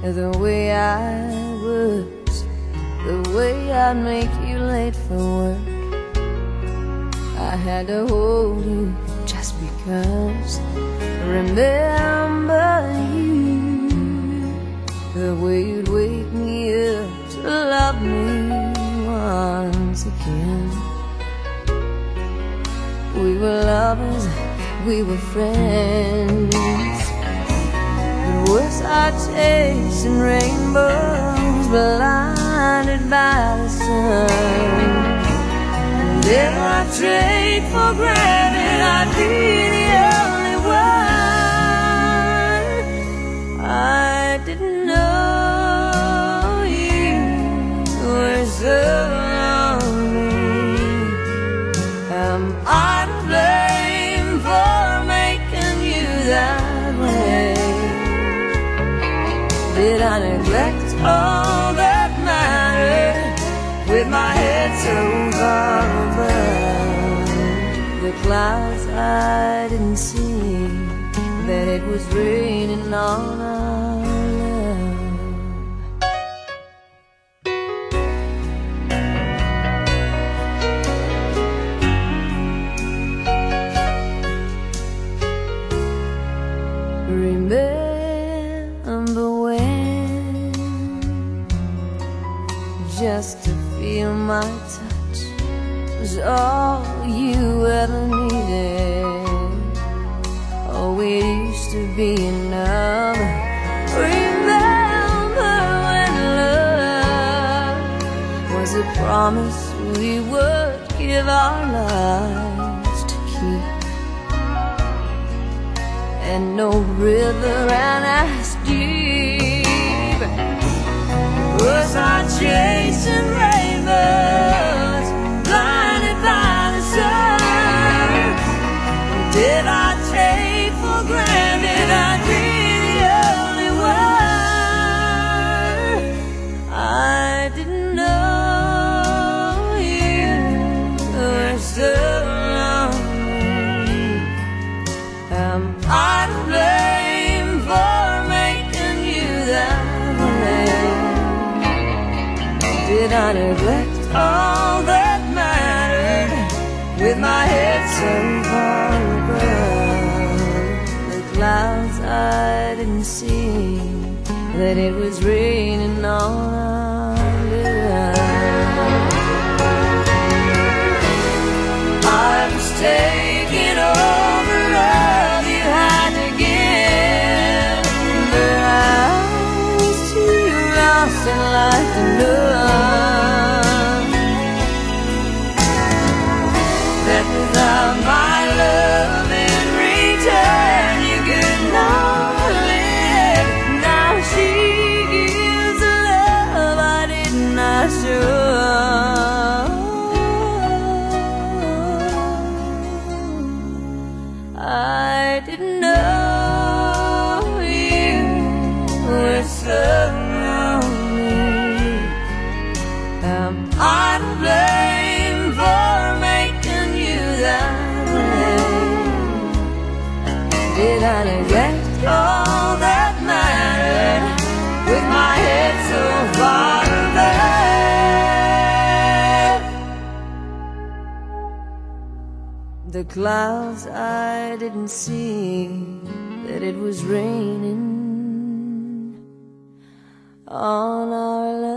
the way I was, the way I'd make you late for work. I had to hold you just because. Remember you, the way you'd wake me up to love me once again. We were lovers, we were friends, but was I chasing rainbows, blinded by the sun? And if I trade for granted, I'd be the only one. I didn't know you were so lonely. Am I to blame for making you that way? Did I neglect all that mattered with my head so far above the clouds? I didn't see that it was raining on our love. Remember when, just to feel my touch was all you ever needed? Oh, it used to be enough. Remember when love was a promise we would give our lives to keep, and no river ran as deep. Was I chasing rainbows, blinded by the sun? Did I take for granted I'd be the only one? I didn't know you were so lonely. Am I to blame for making you that way? Did I neglect all that mattered with my head so far above the clouds? I didn't see that it was raining on our love. I was taking over love you had to give, but I was too lost in life to know that without my love in return you could not live. Now she gives the love I did not show. I didn't know you were so lonely. Am I to blame for making you that way? Did I neglect all that mattered with my head so far above the clouds? I didn't see that it was raining on our land.